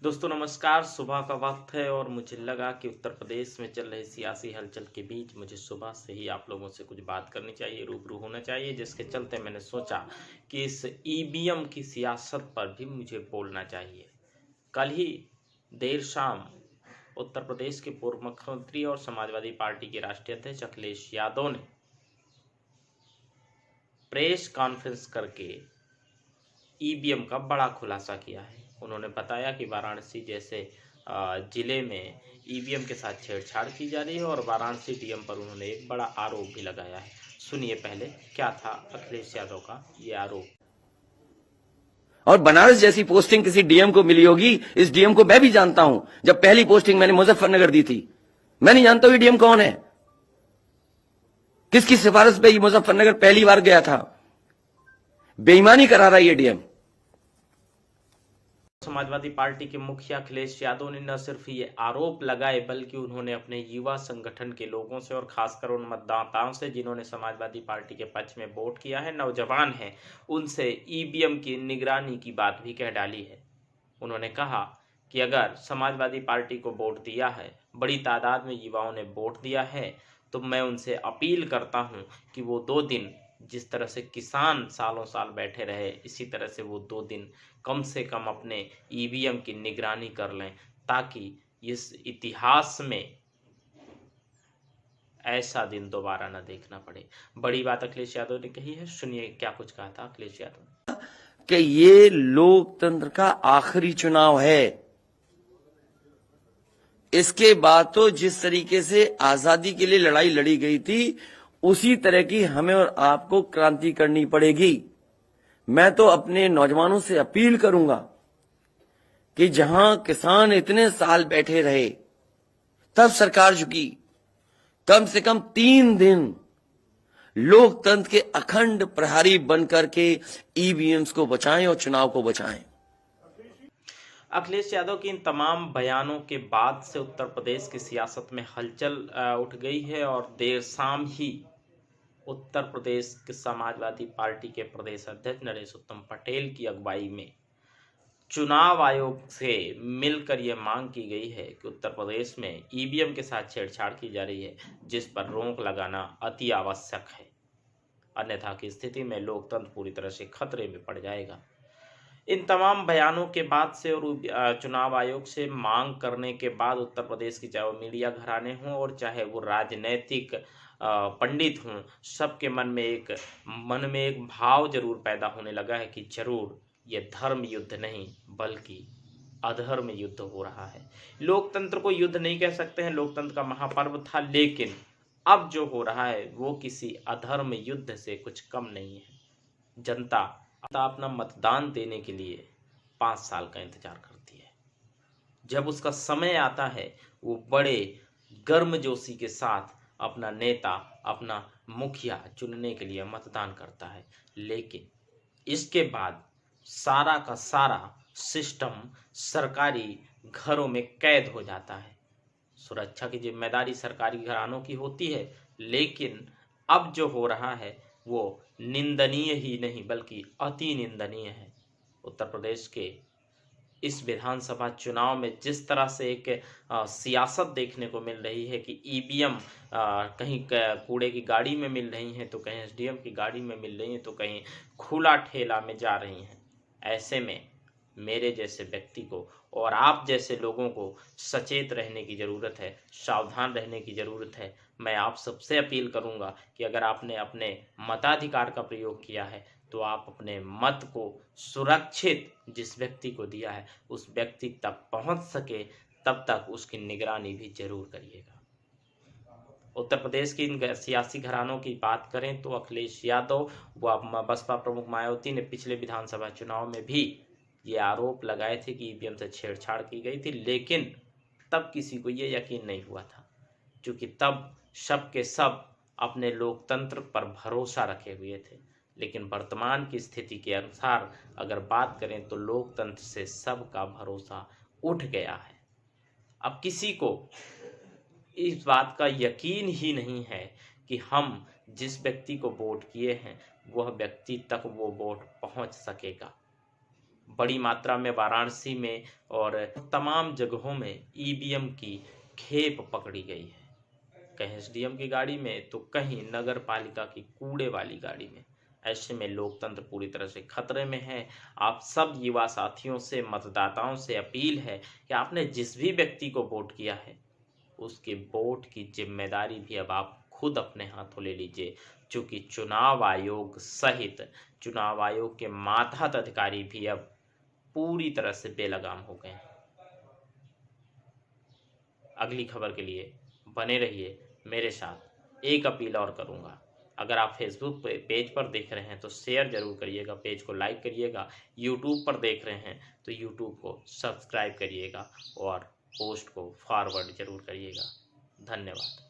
दोस्तों नमस्कार। सुबह का वक्त है और मुझे लगा कि उत्तर प्रदेश में चल रही सियासी हलचल के बीच मुझे सुबह से ही आप लोगों से कुछ बात करनी चाहिए, रूबरू होना चाहिए, जिसके चलते मैंने सोचा कि इस ईवीएम की सियासत पर भी मुझे बोलना चाहिए। कल ही देर शाम उत्तर प्रदेश के पूर्व मुख्यमंत्री और समाजवादी पार्टी के राष्ट्रीय अध्यक्ष अखिलेश यादव ने प्रेस कॉन्फ्रेंस करके ईवीएम का बड़ा खुलासा किया है। उन्होंने बताया कि वाराणसी जैसे जिले में ईवीएम के साथ छेड़छाड़ की जा रही है और वाराणसी डीएम पर उन्होंने एक बड़ा आरोप भी लगाया है। सुनिए पहले क्या था अखिलेश यादव का ये आरोप। और बनारस जैसी पोस्टिंग किसी डीएम को मिली होगी, इस डीएम को मैं भी जानता हूं। जब पहली पोस्टिंग मैंने मुजफ्फरनगर दी थी, मैं नहीं जानता ये डीएम कौन है, किसकी सिफारिश पे ये मुजफ्फरनगर पहली बार गया था। बेईमानी करा रहा है ये डीएम। समाजवादी पार्टी के मुखिया अखिलेश यादव ने न सिर्फ ये आरोप लगाए बल्कि उन्होंने अपने युवा संगठन के लोगों से और खासकर उन मतदाताओं से जिन्होंने समाजवादी पार्टी के पक्ष में वोट किया है, नौजवान हैं, उनसे ईवीएम की निगरानी की बात भी कह डाली है। उन्होंने कहा कि अगर समाजवादी पार्टी को वोट दिया है, बड़ी तादाद में युवाओं ने वोट दिया है, तो मैं उनसे अपील करता हूं कि वो 2 दिन जिस तरह से किसान सालों साल बैठे रहे, इसी तरह से वो 2 दिन कम से कम अपने ईवीएम की निगरानी कर लें, ताकि इस इतिहास में ऐसा दिन दोबारा न देखना पड़े। बड़ी बात अखिलेश यादव ने कही है, सुनिए क्या कुछ कहा था अखिलेश यादव ने। कि ये लोकतंत्र का आखिरी चुनाव है। इसके बाद तो जिस तरीके से आजादी के लिए लड़ाई लड़ी गई थी, उसी तरह की हमें और आपको क्रांति करनी पड़ेगी। मैं तो अपने नौजवानों से अपील करूंगा कि जहां किसान इतने साल बैठे रहे, तब सरकार झुकी। कम से कम 3 दिन लोकतंत्र के अखंड प्रहरी बनकर के ईवीएम्स को बचाएं और चुनाव को बचाएं। अखिलेश यादव के इन तमाम बयानों के बाद से उत्तर प्रदेश की सियासत में हलचल उठ गई है और देर शाम ही उत्तर प्रदेश के समाजवादी पार्टी के प्रदेश अध्यक्ष नरेश उत्तम पटेल की अगुवाई में चुनाव आयोग से मिलकर यह मांग की गई है कि उत्तर प्रदेश में ईवीएम के साथ छेड़छाड़ की जा रही है, जिस पर रोक लगाना अति आवश्यक है। अन्यथा की स्थिति में लोकतंत्र पूरी तरह से खतरे में पड़ जाएगा। इन तमाम बयानों के बाद से और चुनाव आयोग से मांग करने के बाद उत्तर प्रदेश की चाहे वो मीडिया घराने हों और चाहे वो राजनैतिक पंडित हों, सबके मन में एक भाव जरूर पैदा होने लगा है कि जरूर ये धर्म युद्ध नहीं बल्कि अधर्म युद्ध हो रहा है। लोकतंत्र को युद्ध नहीं कह सकते हैं, लोकतंत्र का महापर्व था, लेकिन अब जो हो रहा है वो किसी अधर्म युद्ध से कुछ कम नहीं है। जनता अपना मतदान देने के लिए 5 साल का इंतजार करती है। जब उसका समय आता है वो बड़े गर्मजोशी के साथ अपना नेता, अपना मुखिया चुनने के लिए मतदान करता है, लेकिन इसके बाद सारा का सारा सिस्टम सरकारी घरों में कैद हो जाता है। सुरक्षा की जिम्मेदारी सरकारी घरानों की होती है, लेकिन अब जो हो रहा है वो निंदनीय ही नहीं बल्कि अति निंदनीय है। उत्तर प्रदेश के इस विधानसभा चुनाव में जिस तरह से एक सियासत देखने को मिल रही है कि ईवीएम कहीं कूड़े की गाड़ी में मिल रही हैं, तो कहीं एसडीएम की गाड़ी में मिल रही हैं, तो कहीं खुला ठेला में जा रही हैं। ऐसे में मेरे जैसे व्यक्ति को और आप जैसे लोगों को सचेत रहने की ज़रूरत है, सावधान रहने की ज़रूरत है। मैं आप सबसे अपील करूंगा कि अगर आपने अपने मताधिकार का प्रयोग किया है तो आप अपने मत को सुरक्षित जिस व्यक्ति को दिया है उस व्यक्ति तक पहुंच सके तब तक उसकी निगरानी भी जरूर करिएगा। उत्तर प्रदेश की इन सियासी घरानों की बात करें तो अखिलेश यादव व बसपा प्रमुख मायावती ने पिछले विधानसभा चुनाव में भी ये आरोप लगाए थे कि ईवीएम से छेड़छाड़ की गई थी, लेकिन तब किसी को ये यकीन नहीं हुआ था, क्योंकि तब सब के सब अपने लोकतंत्र पर भरोसा रखे हुए थे। लेकिन वर्तमान की स्थिति के अनुसार अगर बात करें तो लोकतंत्र से सबका भरोसा उठ गया है। अब किसी को इस बात का यकीन ही नहीं है कि हम जिस व्यक्ति को वोट किए हैं वह व्यक्ति तक वो वोट पहुंच सकेगा। बड़ी मात्रा में वाराणसी में और तमाम जगहों में ईवीएम की खेप पकड़ी गई है, कहीं एसडीएम की गाड़ी में तो कहीं नगर पालिका की कूड़े वाली गाड़ी में। ऐसे में लोकतंत्र पूरी तरह से खतरे में है। आप सब युवा साथियों से, मतदाताओं से अपील है कि आपने जिस भी व्यक्ति को वोट किया है उसके वोट की जिम्मेदारी भी अब आप खुद अपने हाथों ले लीजिए, क्योंकि चुनाव आयोग सहित चुनाव आयोग के मातहत अधिकारी भी अब पूरी तरह से बेलगाम हो गए हैं। अगली खबर के लिए बने रहिए मेरे साथ। एक अपील और करूंगा, अगर आप फेसबुक पेज पर देख रहे हैं तो शेयर जरूर करिएगा, पेज को लाइक करिएगा। यूट्यूब पर देख रहे हैं तो यूट्यूब को सब्सक्राइब करिएगा और पोस्ट को फॉरवर्ड जरूर करिएगा। धन्यवाद।